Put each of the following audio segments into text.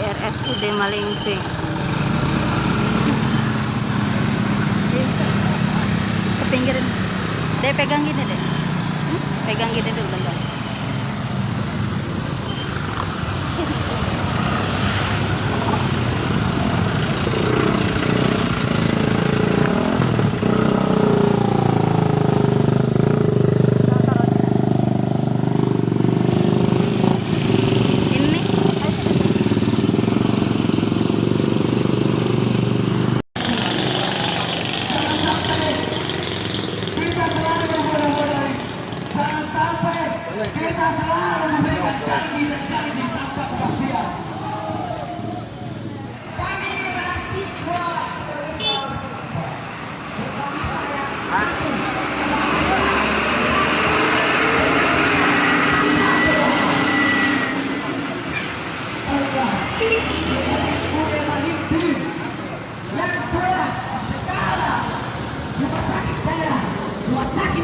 RSUD Malingping. Ke pinggiran deh, pegang gini deh. Pegang gini dulu bentar.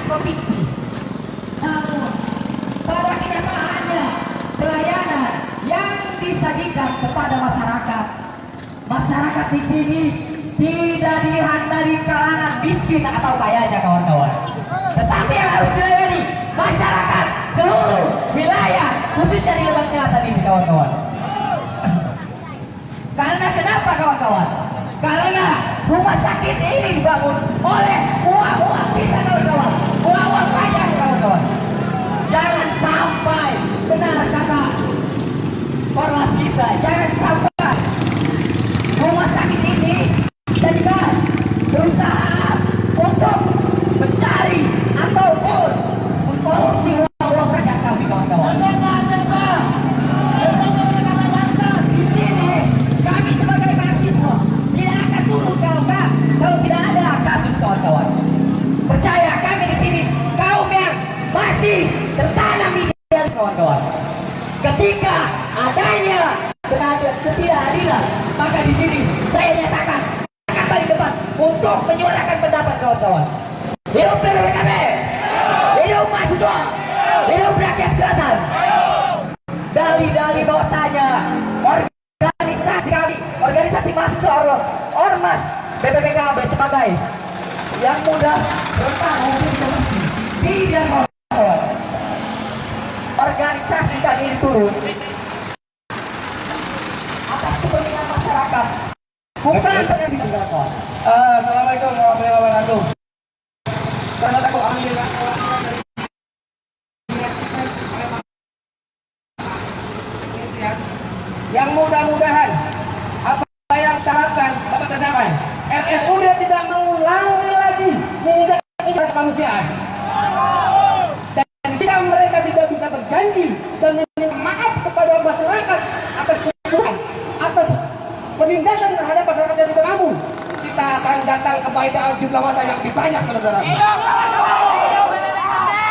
Provinsi. Namun pada kenyataannya pelayanan yang disajikan kepada masyarakat di sini tidak dilihat dari kalangan miskin atau kayanya kawan-kawan, tetapi yang harus dilayani masyarakat seluruh wilayah khususnya di Lebak Selatan ini kawan-kawan. Karena kenapa kawan-kawan? Karena rumah sakit ini dibangun oleh uang-uang kita kawan-kawan, uang-uang banyak kawan-kawan. Jangan sampai benar kata korlap kita, jangan sampai rumah sakit ini jadikan berusaha untuk mencari ataupun mengkorupsi uang-uang rakyat kami kawan-kawan. Di sini kami sebagai mahasiswa tidak akan turun kalau tidak ada kasus kawan-kawan. Percaya kami di sini kaum yang masih tertanam idealis kawan-kawan. Ketika adanya ketidakadilan, maka di sini saya nyatakan akan paling depan untuk menyuarakan pendapat kawan-kawan. Hidup PKB, hidup mahasiswa, hidup rakyat selatan. Dalih-dalih bahwasanya organisasi kami, organisasi mahasiswa Ormas BPPKB sebagai yang mudah rentan untuk korupsi tidak kawan-kawan. Organisasi kami ini turun atas kepentingan masyarakat, bukan kepentingan kawan. Assalamualaikum warahmatullahi wabarakatuh. Karena aku alhamdulillah yang mudah-mudahan apa yang diharapkan dapat tercapai. RSUD tidak mengulangi lagi menginjak kemanusiaan. Dan jika mereka tidak bisa berjanji dan meminta maaf kepada masyarakat atas kesalahan, atas penindasan terhadap masyarakat yang tidak mampu, kita akan datang ke Baitul jumlah masa yang lebih banyak, saudara.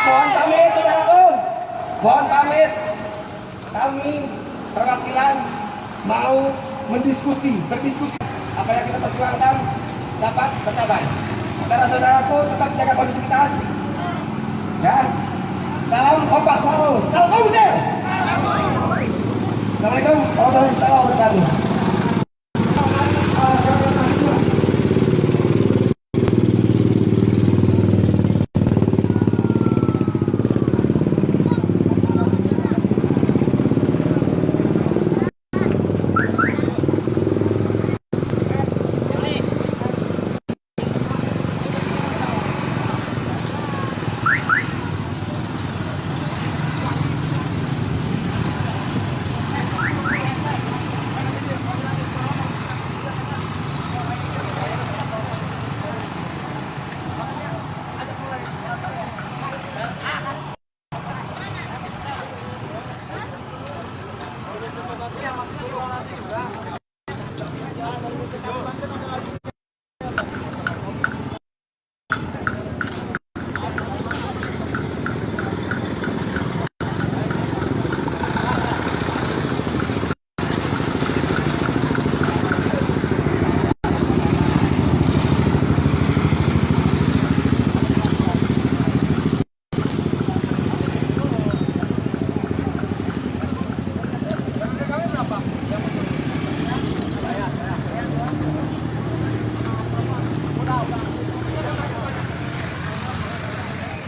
Mohon pamit, saudaraku. Mohon pamit. Kami perwakilan mau berdiskusi apa yang kita perjuangkan dapat tercapai. Saudara-saudaraku tetap jaga kondusivitas. Ya. Salam kompas selalu. Salam komsel. Assalamualaikum warahmatullahi wabarakatuh.